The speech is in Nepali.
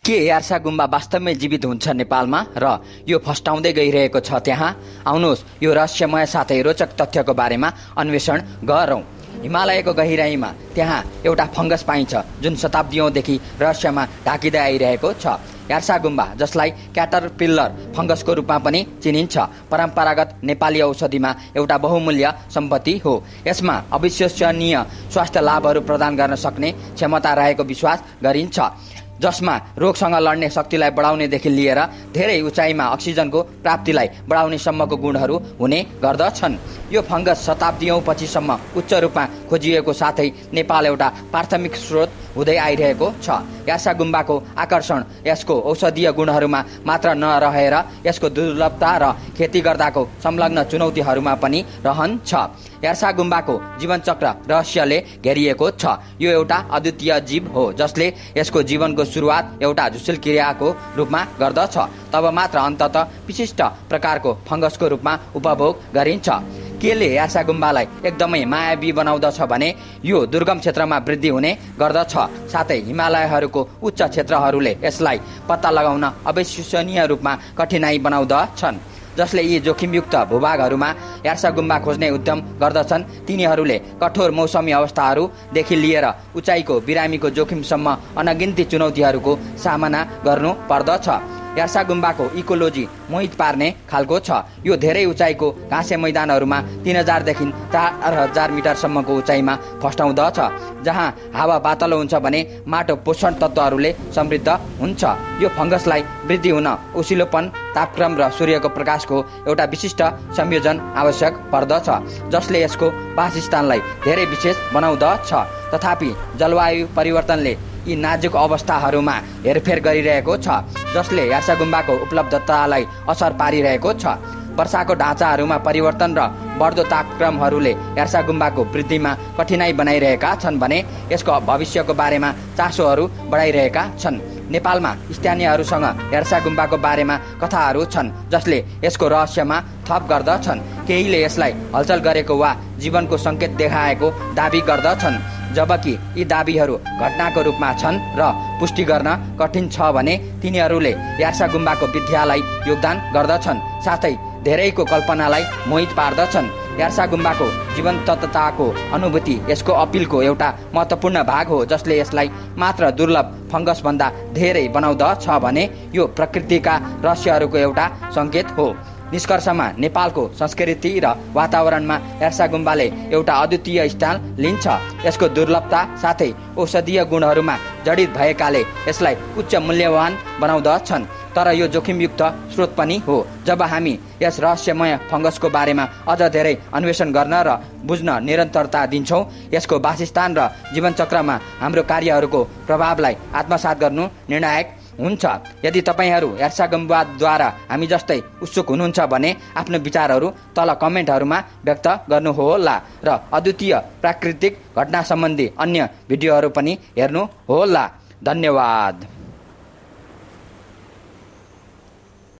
के यार्सा गुम्बा वास्तवमै जीवित हुन्छ नेपालमा र यो फस्टाउँदै गइरहेको छ त्यहाँ? आउनुहोस् यो रहस्यमय साथै रोचक तथ्यको बारेमा अन्वेषण गरौँ। हिमालयको गहिराईमा त्यहाँ एउटा फंगस पाइन्छ जुन शताब्दीौंदेखि रहस्यमा ढाकिँदै आइरहेको छ। यार्सा गुम्बा, जसलाई क्याटरपिल्लर फंगसको रूपमा पनि चिनिन्छ, परम्परागत नेपाली औषधिमा एउटा बहुमूल्य सम्पत्ति हो। यसमा अविश्वसनीय स्वास्थ्य लाभहरू प्रदान गर्न सक्ने क्षमता रहेको विश्वास गरिन्छ, जसमा रोगसँग लड्ने शक्तिलाई बढाउनेदेखि लिएर धेरै उचाइमा अक्सिजनको प्राप्तिलाई बढाउने सम्मको गुणहरू हुने गर्दछन्। यो फंगस शताब्दीौं पछिसम्म उच्च रूपमा खोजिएको साथै नेपाल एउटा प्राथमिक स्रोत हुँदै आइरहेको छ। यार्सा गुम्बाको आकर्षण यसको औषधीय गुणहरूमा मात्र नरहेर यसको दुर्लभता र खेती गर्दाको संलग्न चुनौतीहरूमा पनि रहन्छ। यार्सा गुम्बाको जीवनचक्र रहस्यले घेरिएको छ। यो एउटा अद्वितीय जीव हो जसले यसको जीवनको सुरुवात एउटा झुसिल क्रियाको रूपमा गर्दछ, तब मात्र अन्ततः विशिष्ट प्रकारको फंगसको रूपमा उपभोग गरिन्छ। केले यार्सा गुम्बालाई एकदमै मायावी बनाउँदछ भने यो दुर्गम क्षेत्रमा वृद्धि हुने गर्दछ, साथै हिमालयहरूको उच्च क्षेत्रहरूले यसलाई पत्ता लगाउन अविश्वसनीय रूपमा कठिनाई बनाउँदछन्। जसले यी जोखिमयुक्त भूभागहरूमा यार्सा गुम्बा खोज्ने उद्यम गर्दछन् तिनीहरूले कठोर मौसमी अवस्थाहरूदेखि लिएर उचाइको बिरामीको जोखिमसम्म अनगिन्ती चुनौतीहरूको सामना गर्नु पर्दछ। यार्सा गुम्बाको इकोलोजी मोहित पार्ने खालको छ। यो धेरै उचाइको घाँसे मैदानहरूमा 3000 देखि 4000 मिटरसम्मको उचाइमा फस्टाउँदछ, जहाँ हावा पातलो हुन्छ भने माटो पोषण तत्त्वहरूले समृद्ध हुन्छ। यो फंगसलाई वृद्धि हुन ओसिलोपन, तापक्रम र सूर्यको प्रकाशको एउटा विशिष्ट संयोजन आवश्यक पर्दछ, जसले यसको वासस्थानलाई धेरै विशेष बनाउँदछ। तथापि जलवायु परिवर्तनले यी नाजुक अवस्थाहरूमा हेरफेर गरिरहेको छ, जसले यार्सा गुम्बाको उपलब्धतालाई असर पारिरहेको छ। वर्षाको ढाँचाहरूमा परिवर्तन र बढ्दो तापक्रमहरूले यार्सा गुम्बाको वृद्धिमा कठिनाई बनाइरहेका छन् भने यसको भविष्यको बारेमा चासोहरू बढाइरहेका छन्। नेपालमा स्थानीयहरूसँग यार्सा गुम्बाको बारेमा कथाहरू छन् जसले यसको रहस्यमा थप गर्दछन्। केहीले यसलाई हलचल गरेको वा जीवनको संकेत देखाएको दाबी गर्दछन्, जबकि यी दाबीहरू घटनाको रूपमा छन् र पुष्टि गर्न कठिन छ भने तिनीहरूले यार्सा गुम्बाको विद्यालाई योगदान गर्दछन्, साथै धेरैको कल्पनालाई मोहित पार्दछन्। यार्सा गुम्बाको जीवन्तताको अनुभूति यसको अपिलको एउटा महत्त्वपूर्ण भाग हो, जसले यसलाई मात्र दुर्लभ फंगसभन्दा धेरै बनाउँदछ भने यो प्रकृतिका रहस्यहरूको एउटा संकेत हो। निष्कर्षमा नेपालको संस्कृति र वातावरणमा यार्सा गुम्बाले एउटा अद्वितीय स्थान लिन्छ। यसको दुर्लभता साथै औषधीय गुणहरूमा जडित भएकाले यसलाई उच्च मूल्यवान बनाउँदछन्, तर यो जोखिमयुक्त स्रोत पनि हो। जब हामी यस रहस्यमय फंगसको बारेमा अझ धेरै अन्वेषण गर्न र बुझ्न निरन्तरता दिन्छौँ, यसको वासस्थान र जीवनचक्रमा हाम्रो कार्यहरूको प्रभावलाई आत्मसात गर्नु निर्णायक हुन्छ। यदि तपाईहरू यार्सा गुम्बाद्वारा हामी जस्तै उत्सुक हुनुहुन्छ भने आफ्नो विचारहरू तल कमेन्टहरूमा व्यक्त गर्नुहोला र अद्वितीय प्राकृतिक घटना सम्बन्धी अन्य भिडियोहरू पनि हेर्नुहोला। धन्यवाद।